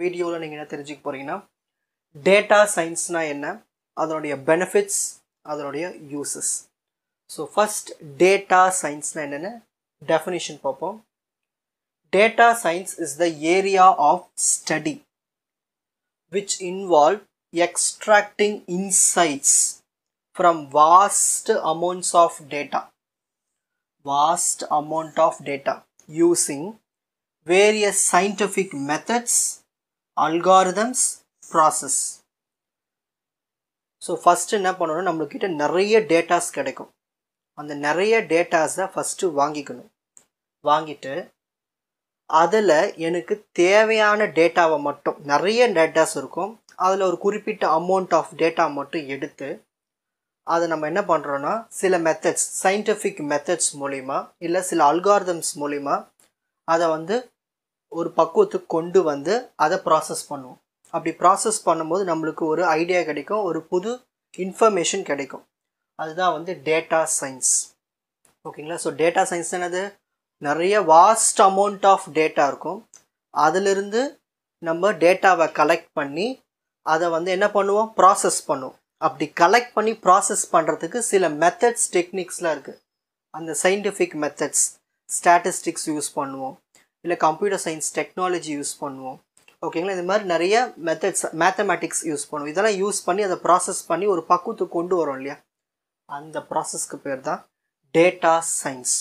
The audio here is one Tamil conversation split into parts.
வீடியோவில் நீங்கள் என்ன தெரிஞ்சுக்க போகிறீங்கன்னா டேட்டா சயின்ஸ்னால் என்ன, அதனுடைய பெனிஃபிட்ஸ், அதனுடைய யூசஸ். ஸோ ஃபஸ்ட் டேட்டா சயின்ஸ்னால் என்னென்னு டெஃபினிஷன் பார்ப்போம். Data science is the area of study which involve extracting insights from vast amounts of data using various scientific methods, algorithms, process. So first என்ன பண்ணணும், நம்மளுக்கிட்ட நிறைய டேட்டாஸ் கிடைக்கும். அந்த நிறைய டேட்டாஸை ஃபஸ்ட்டு வாங்கிட்டு அதில் எனக்கு தேவையான டேட்டாவை மட்டும், நிறைய டேட்டாஸ் இருக்கும், அதில் ஒரு குறிப்பிட்ட அமௌண்ட் ஆஃப் டேட்டா மட்டும் எடுத்து அதை நம்ம என்ன பண்ணுறோன்னா சில மெத்தட்ஸ், சயின்டிஃபிக் மெத்தட்ஸ் மூலிமா இல்லை சில அல்காரிதம்ஸ் மூலிமா அதை ஒரு பக்குவத்துக்கு கொண்டு அதை ப்ராசஸ் பண்ணுவோம். அப்படி ப்ராசஸ் பண்ணும்போது நம்மளுக்கு ஒரு ஐடியா கிடைக்கும், ஒரு புது இன்ஃபர்மேஷன் கிடைக்கும். அதுதான் டேட்டா சயின்ஸ். ஓகேங்களா? ஸோ டேட்டா சயின்ஸ் என்னது, நிறைய வாஸ்ட் அமௌண்ட் ஆஃப் டேட்டா இருக்கும், அதிலிருந்து நம்ம டேட்டாவை கலெக்ட் பண்ணி அதை என்ன பண்ணுவோம், ப்ராசஸ் பண்ணுவோம். அப்படி கலெக்ட் பண்ணி ப்ராசஸ் பண்ணுறதுக்கு சில மெத்தட்ஸ், டெக்னிக்ஸ்லாம் இருக்குது. அந்த சயின்டிஃபிக் மெத்தட்ஸ், ஸ்டாட்டிஸ்டிக்ஸ் யூஸ் பண்ணுவோம், இல்லை கம்ப்யூட்டர் சயின்ஸ் டெக்னாலஜி யூஸ் பண்ணுவோம். ஓகேங்களா? இந்த மாதிரி நிறைய மெத்தட்ஸ், மேத்தமேட்டிக்ஸ் யூஸ் பண்ணுவோம். இதெல்லாம் யூஸ் பண்ணி அதை ப்ராசஸ் பண்ணி ஒரு பக்குவத்துக்கு கொண்டு வரோம் இல்லையா, அந்த ப்ராசஸ்க்கு பேர் தான் டேட்டா சயின்ஸ்.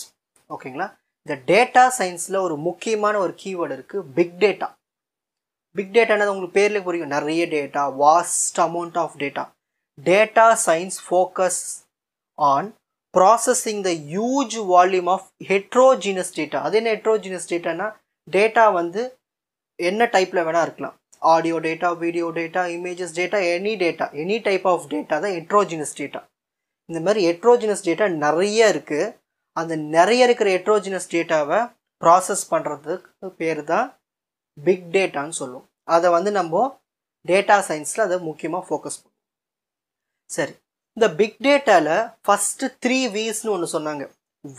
ஓகேங்களா? இந்த டேட்டா சயின்ஸில் ஒரு முக்கியமான ஒரு கீவேர்டு இருக்குது, பிக் டேட்டா. பிக் டேட்டானது உங்களுக்கு பேர்லேயே புரியும், நிறைய data, vast amount of data. Data science focus on processing the huge volume of heterogeneous data. அது என்ன ஹெட்ரோஜினஸ் டேட்டானா, டேட்டா என்ன டைப்பில் வேணால் இருக்கலாம். Audio data, video data, images data, any type of data தான் ஹெட்ரோஜினஸ் டேட்டா. இந்த மாதிரி ஹெட்ரோஜினஸ் டேட்டா நிறைய இருக்குது. அந்த நிறைய இருக்கிற ஹெட்ரோஜினஸ் டேட்டாவை ப்ராசஸ் பண்ணுறதுக்கு பேர் தான் பிக் டேட்டான்னு சொல்லுவோம். அதை நம்ம டேட்டா சயின்ஸில் அதை முக்கியமாக ஃபோக்கஸ் பண்ணுவோம். சரி, இந்த பிக் டேட்டாவில் ஃபஸ்ட்டு 3 Vஸ்னு ஒன்று சொன்னாங்க.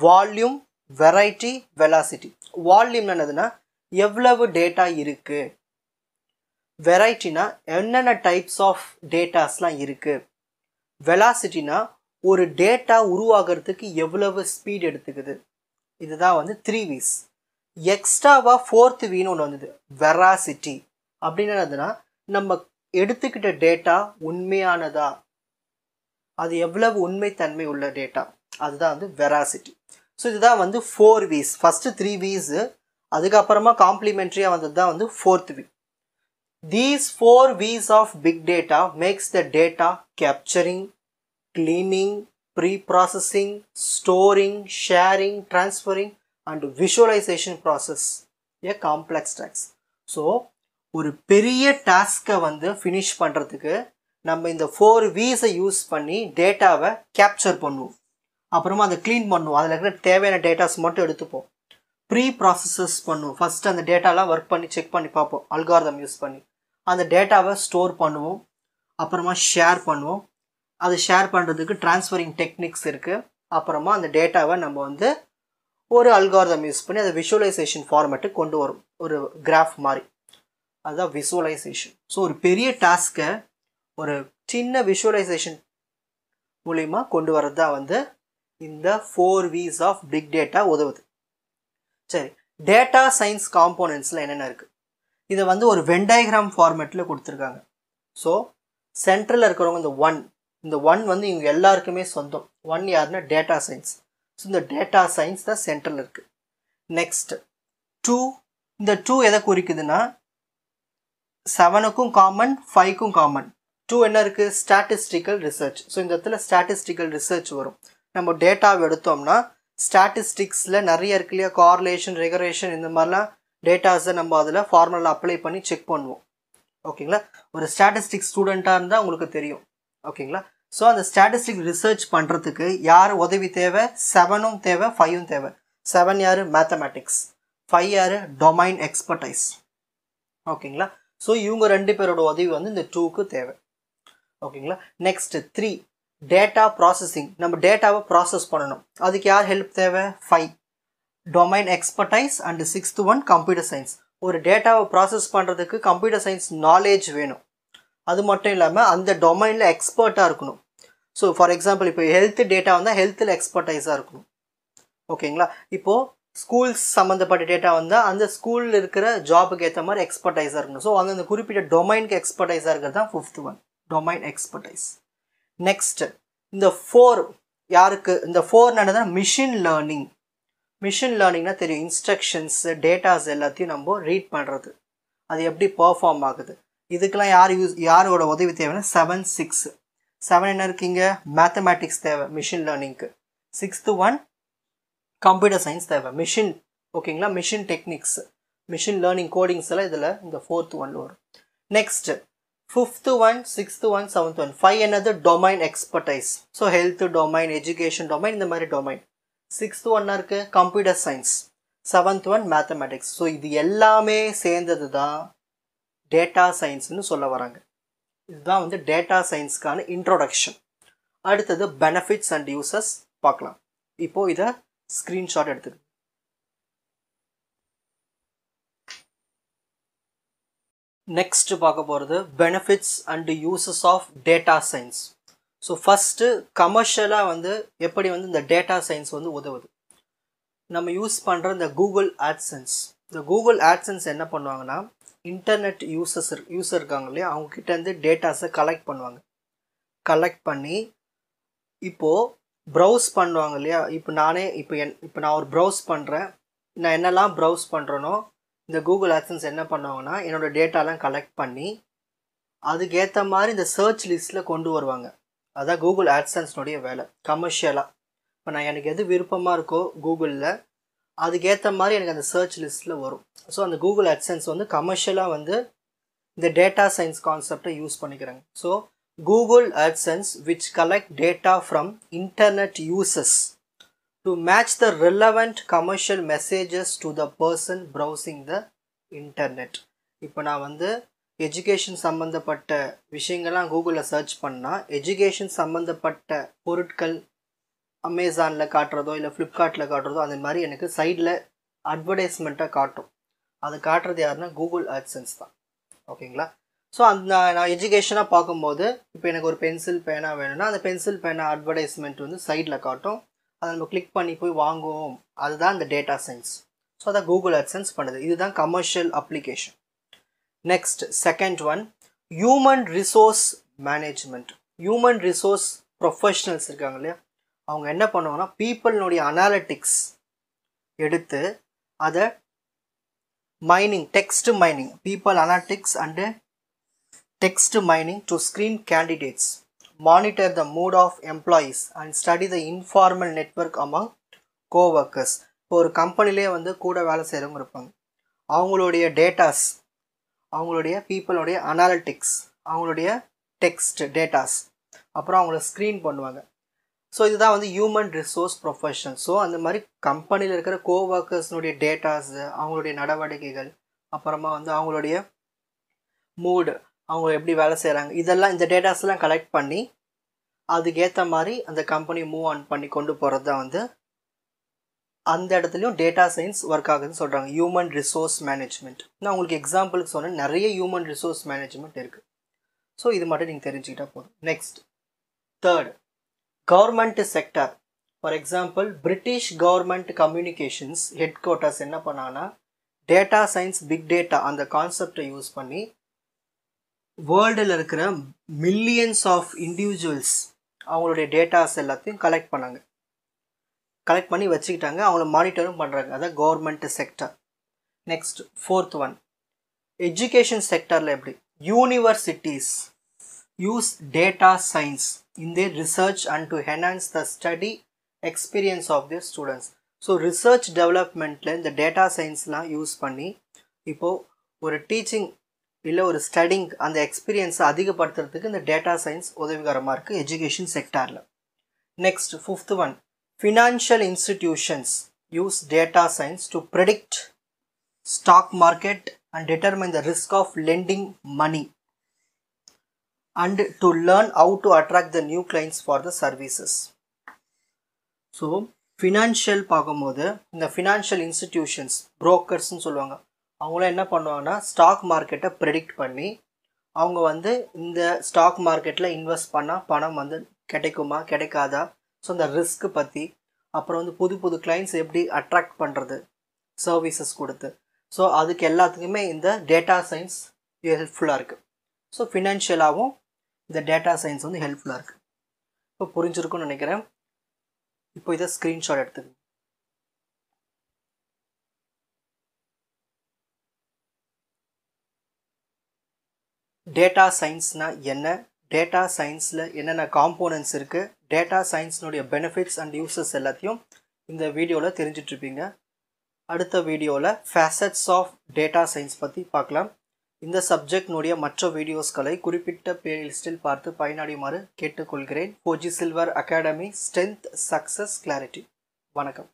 Volume, variety, velocity. வால்யூம் என்னதுன்னா எவ்வளவு டேட்டா இருக்குது, வெரைட்டினா என்னென்ன டைப்ஸ் ஆஃப் டேட்டாஸ்லாம் இருக்குது, வெலாசிட்டினா ஒரு டேட்டா உருவாகிறதுக்கு எவ்வளவு ஸ்பீட் எடுத்துக்குது. இதுதான் 3 Vs. எக்ஸ்ட்ராவாக 4th Vன்னு ஒன்று வந்தது, வெராசிட்டி. அப்படின்னு என்னதுன்னா நம்ம எடுத்துக்கிட்ட டேட்டா உண்மையானதா, அது எவ்வளவு உண்மைத்தன்மை உள்ள டேட்டா, அதுதான் வெராசிட்டி. ஸோ இதுதான் 4 Vs. ஃபஸ்ட்டு 3 Vs, அதுக்கப்புறமா காம்ப்ளிமெண்ட்ரியாக வந்தது தான் 4th V. These 4 Vs of big data makes the data capturing, cleaning, pre-processing, storing, sharing, transferring and visualization process a complex task. So ஒரு பெரிய டாஸ்கை ஃபினிஷ் பண்ணுறதுக்கு நம்ம இந்த 4 Vஸை யூஸ் பண்ணி டேட்டாவை கேப்சர் பண்ணுவோம். அப்புறமா அதை க்ளீன் பண்ணுவோம், அதில் இருக்கிற தேவையான டேட்டாஸ் மட்டும் எடுத்துப்போம். ப்ரீ ப்ராசஸஸ் பண்ணுவோம். ஃபஸ்ட்டு அந்த டேட்டாலாம் ஒர்க் பண்ணி செக் பண்ணி பார்ப்போம், அல்காரிதம் யூஸ் பண்ணி. அந்த டேட்டாவை ஸ்டோர் பண்ணுவோம், அப்புறமா ஷேர் பண்ணுவோம். அது ஷேர் பண்ணுறதுக்கு ட்ரான்ஸ்ஃபரிங் டெக்னிக்ஸ் இருக்குது. அப்புறமா அந்த டேட்டாவை நம்ம ஒரு அல்காரிதம் யூஸ் பண்ணி அதை விஷுவலைசேஷன் ஃபார்மேட்டுக்கு கொண்டு வரும், ஒரு கிராஃப் மாதிரி. அதுதான் விஷுவலைசேஷன். ஸோ ஒரு பெரிய டாஸ்க்கை ஒரு சின்ன விஷுவலைசேஷன் மூலிமா கொண்டு வரது தான் இந்த 4 Vs ஆஃப் பிக் டேட்டா உதவுது. சரி, டேட்டா சயின்ஸ் காம்போனன்ட்ஸில் என்னென்ன இருக்குது, இதை ஒரு வென் டயக்ராம் ஃபார்மேட்டில் கொடுத்துருக்காங்க. ஸோ சென்ட்ரலில் இருக்கிறவங்க இந்த ஒன் இவங்க எல்லாருக்குமே சொந்தம். 1 யாருன்னா டேட்டா சயின்ஸ். ஸோ இந்த டேட்டா சயின்ஸ் தான் சென்ட்ரல் இருக்குது. நெக்ஸ்ட் 2, இந்த 2 எதை குறிக்குதுன்னா 7க்கும் காமன், 5க்கும் காமன். 2 என்ன இருக்குது, ஸ்டாட்டிஸ்டிக்கல் ரிசர்ச். ஸோ இந்த இடத்துல ஸ்டாட்டிஸ்டிக்கல் ரிசர்ச் வரும். நம்ம டேட்டாவை எடுத்தோம்னா ஸ்டாட்டிஸ்டிக்ஸில் நிறைய இருக்கு இல்லையா, கார்லேஷன், ரெகரேஷன், இந்த மாதிரிலாம் டேட்டாஸை நம்ம அதில் ஃபார்முலா அப்ளை பண்ணி செக் பண்ணுவோம். ஓகேங்களா? ஒரு ஸ்டாட்டிஸ்டிக்ஸ் ஸ்டூடெண்ட்டாக இருந்தால் உங்களுக்கு தெரியும். ஓகேங்களா? ஸோ அந்த ஸ்டாட்டிஸ்டிக் ரிசர்ச் பண்ணுறதுக்கு யார் உதவி தேவை, 7ம் தேவை, 5ம் தேவை. 7 யார், மேத்தமேட்டிக்ஸ். 5 யார், டொமைன் எக்ஸ்பர்டைஸ். ஓகேங்களா? ஸோ இவங்க 2 பேரோட உதவி இந்த 2க்கு தேவை. ஓகேங்களா? Next 3 data processing. நம்ம டேட்டாவை ப்ராசஸ் பண்ணணும், அதுக்கு யார் ஹெல்ப் தேவை, 5 domain expertise. And 6th one computer science. ஒரு டேட்டாவை ப்ராசஸ் பண்ணுறதுக்கு கம்ப்யூட்டர் சயின்ஸ் நாலேஜ் வேணும். அது மட்டும் இல்லாமல் அந்த டொமைனில் எக்ஸ்பர்ட்டாக இருக்கணும். ஸோ ஃபார் எக்ஸாம்பிள் இப்போ ஹெல்த் டேட்டா வந்தால் ஹெல்த்தில் எக்ஸ்பர்டைஸாக இருக்கணும். ஓகேங்களா? இப்போது ஸ்கூல்ஸ் சம்மந்தப்பட்ட டேட்டா வந்தால் அந்த ஸ்கூலில் இருக்கிற ஜாபுக்கு ஏற்ற மாதிரி எக்ஸ்பர்டைஸாக இருக்கணும். ஸோ அந்த குறிப்பிட்ட டொமைனுக்கு எக்ஸ்பர்டைஸாக இருக்கிறது தான் 5th one, domain expertise. Next இந்த 4 யாருக்கு? இந்த 4 என்னன்னா மிஷின் லேர்னிங். மிஷின் லேர்னிங்னா தெரியும், இன்ஸ்ட்ரக்ஷன்ஸ் டேட்டாஸ் எல்லாத்தையும் நம்ம ரீட் பண்ணுறது, அது எப்படி பர்ஃபார்ம் ஆகுது. இதுக்கெல்லாம் யாரோட உதவி தேவைன்னா 7, 6. 7 என்ன இருக்கீங்க? மேத்தமேட்டிக்ஸ் தேவை மிஷின் லேர்னிங்க்கு. 6th ஒன் கம்ப்யூட்டர் சயின்ஸ் தேவை மிஷின். ஓகேங்களா? Machine techniques, machine learning codings எல்லாம் இதில் இந்த 4th ஒன் வரும். Next 5th one, 6th one, 7th one. 5 என்னது? Domain expertise. So health domain, education domain, இந்த மாதிரி டொமைன். 6th ஒன்னா இருக்கு computer science, 7th one mathematics. So இது எல்லாமே சேர்ந்தது தான் டேட்டா சயின்ஸ்னு சொல்ல வராங்க. இதுதான் வந்து டேட்டா சயின்ஸ்க்கான இன்ட்ரோடக்ஷன். அடுத்தது பெனிஃபிட்ஸ் அண்ட் யூசஸ் பார்க்கலாம். இப்போது இதை ஸ்க்ரீன்ஷாட் எடுத்துக்கு. நெக்ஸ்ட் பார்க்க போகிறது benefits and uses of data science. So first கமர்ஷியலாக வந்து எப்படி வந்து இந்த டேட்டா சயின்ஸ் வந்து உதவுது. நம்ம யூஸ் பண்ணுற இந்த கூகுள் ஆட்சன்ஸ். இந்த கூகுள் ஆட்சன்ஸ் என்ன பண்ணுவாங்கன்னா, இன்டர்நெட் யூசர் இருக்காங்க இல்லையா, அவங்கக்கிட்டேருந்து டேட்டாஸை கலெக்ட் பண்ணுவாங்க. கலெக்ட் பண்ணி இப்போது ப்ரௌஸ் பண்ணுவாங்க இல்லையா. இப்போ நான் ஒரு ப்ரௌஸ் பண்ணுறேன். நான் என்னெல்லாம் ப்ரௌஸ் பண்ணுறேனோ இந்த கூகுள் ஆட்சன்ஸ் என்ன பண்ணுவாங்கன்னா, என்னோடய டேட்டாலாம் கலெக்ட் பண்ணி அதுக்கேற்ற மாதிரி இந்த சர்ச் லிஸ்ட்டில் கொண்டு வருவாங்க. அதான் கூகுள் ஆட்சன்ஸ்னுடைய வேலை கமர்ஷியலாக. இப்போ எனக்கு எது விருப்பமாக இருக்கோ கூகுளில், அதுக்கேற்ற மாதிரி எனக்கு அந்த சர்ச் லிஸ்ட்டில் வரும். ஸோ அந்த கூகுள் ஆட்சன்ஸ் வந்து கமர்ஷியலாக வந்து இந்த டேட்டா சயின்ஸ் கான்செப்டை யூஸ் பண்ணிக்கிறாங்க. So Google ஆட்சன்ஸ் which collect data from internet users to match the relevant commercial messages to the person browsing the internet. இப்போ நான் வந்து எஜுகேஷன் சம்மந்தப்பட்ட விஷயங்கள்லாம் கூகுளில் சர்ச் பண்ணால் எஜுகேஷன் சம்மந்தப்பட்ட பொருட்கள் அமேசானில் காட்டுறதோ இல்லை ஃப்ளிப்கார்ட்டில் காட்டுறதோ அந்த மாதிரி எனக்கு சைடில் அட்வர்டைஸ்மெண்ட்டாக காட்டும். அது காட்டுறது யாருன்னா கூகுள் ஆட்சன்ஸ் தான். ஓகேங்களா? ஸோ அந்த நான் எஜுகேஷனாக பார்க்கும்போது இப்போ எனக்கு ஒரு பென்சில் பேனா வேணும்னா அந்த பென்சில் பேனா அட்வர்டைஸ்மெண்ட் வந்து சைடில் காட்டும். அதை நம்ம கிளிக் பண்ணி போய் வாங்குவோம். அதுதான் இந்த டேட்டா சயின்ஸ். ஸோ அதை கூகுள் ஆட்சன்ஸ் பண்ணுது. இதுதான் commercial application. Next second one human resource management. Human resource professionals இருக்காங்க இல்லையா, அவங்க என்ன பண்ணுவாங்கன்னா பீப்புள்னுடைய அனாலிட்டிக்ஸ் எடுத்து அதை mining, text mining, people analytics and text mining to screen candidates, monitor the mood of employees and study the informal network among coworkers. இப்போ ஒரு கம்பெனிலே வந்து கூட வேலை செய்கிறவங்க இருப்பாங்க. அவங்களுடைய டேட்டாஸ், அவங்களுடைய பீப்புளுடைய அனாலிட்டிக்ஸ், அவங்களுடைய டெக்ஸ்ட் டேட்டாஸ், அப்புறம் அவங்கள ஸ்க்ரீன் பண்ணுவாங்க. ஸோ இதுதான் வந்து ஹியூமன் ரிசோர்ஸ் ப்ரொஃபஷனல். ஸோ அந்த மாதிரி கம்பெனியில் இருக்கிற கோவர்க்கர்ஸ்னுடைய டேட்டாஸு, அவங்களுடைய நடவடிக்கைகள், அப்புறமா வந்து அவங்களுடைய மூடு, அவங்க எப்படி வேலை செய்கிறாங்க, இதெல்லாம் இந்த டேட்டாஸ்லாம் கலெக்ட் பண்ணி அதுக்கேற்ற மாதிரி அந்த கம்பெனி மூவ் ஆன் பண்ணி கொண்டு போகிறது தான் வந்து அந்த இடத்துலையும் டேட்டா சயின்ஸ் ஒர்க் ஆகுதுன்னு சொல்கிறாங்க. Human resource management. நான் உங்களுக்கு எக்ஸாம்பிளுக்கு சொன்னேன், நிறைய ஹியூமன் ரிசோர்ஸ் மேனேஜ்மெண்ட் இருக்குது. ஸோ இது மட்டும் நீங்கள் தெரிஞ்சுக்கிட்டால் போதும். Next third government sector. For example British government communications head quarters என்ன பண்ணாங்கன்னா டேட்டா சயின்ஸ், பிக் டேட்டா அந்த கான்செப்டை யூஸ் பண்ணி வேர்ல்டில் இருக்கிற மில்லியன்ஸ் ஆஃப் இண்டிவிஜுவல்ஸ் அவங்களுடைய டேட்டாஸ் எல்லாத்தையும் கலெக்ட் பண்ணாங்க. கலெக்ட் பண்ணி வச்சுக்கிட்டாங்க, அவங்கள மானிட்டரும் பண்ணுறாங்க. அதான் government sector. Next fourth one education செக்டரில் எப்படி universities use data science in their research and to enhance the study experience of their students. So research developmentல இந்த டேட்டா சயின்ஸ்லாம் யூஸ் பண்ணி இப்போது ஒரு டீச்சிங் இல்லை ஒரு ஸ்டடிங் அந்த எக்ஸ்பீரியன்ஸை அதிகப்படுத்துறதுக்கு இந்த டேட்டா சயின்ஸ் உதவிகரமாக இருக்குது எஜுகேஷன் செக்டாரில். Next fifth one financial institutions use data science to predict stock market and determine the risk of lending money and to learn how to attract the new clients for the services. So financial பார்க்கும்போது இந்த ஃபினான்ஷியல் இன்ஸ்டிடியூஷன்ஸ், புரோக்கர்ஸ்னு சொல்லுவாங்க, அவங்களாம் என்ன பண்ணுவாங்கன்னா ஸ்டாக் மார்க்கெட்டை ப்ரெடிக்ட் பண்ணி அவங்க வந்து இந்த ஸ்டாக் மார்க்கெட்டில் இன்வெஸ்ட் பண்ணால் பணம் வந்து கிடைக்குமா கிடைக்காதா, ஸோ இந்த ரிஸ்க்கு பற்றி, அப்புறம் வந்து புது புது கிளைண்ட்ஸ் எப்படி அட்ராக்ட் பண்ணுறது சர்வீசஸ் கொடுத்து, ஸோ அதுக்கு எல்லாத்துக்குமே இந்த டேட்டா சயின்ஸ் ஹெல்ப்ஃபுல்லாக இருக்குது. ஸோ ஃபினான்ஷியலாகவும் இந்த டேட்டா சயின்ஸ் வந்து ஹெல்ப்ஃபுல்லாக இருக்குது. இப்போ புரிஞ்சிருக்கும்னு நினைக்கிறேன். இப்போ இதை ஸ்க்ரீன்ஷாட் எடுத்துக்கோங்க. டேட்டா சயின்ஸ்னால் என்ன, டேட்டா சயின்ஸில் என்னென்ன காம்போனன்ட்ஸ் இருக்குது, டேட்டா சயின்ஸ்னுடைய பெனிஃபிட்ஸ் அண்ட் யூசஸ் எல்லாத்தையும் இந்த வீடியோவில் தெரிஞ்சிட்ருப்பீங்க. அடுத்த வீடியோவில் ஃபேசட்ஸ் ஆஃப் டேட்டா சயின்ஸ் பற்றி பார்க்கலாம். இந்த சப்ஜெக்ட்னுடைய மற்ற வீடியோஸ்களை குறிப்பிட்ட பிளேலிஸ்டில் பார்த்து பயனடையுமாறு கேட்டுக்கொள்கிறேன். Fauji silver academy, strength, success, clarity. வணக்கம்.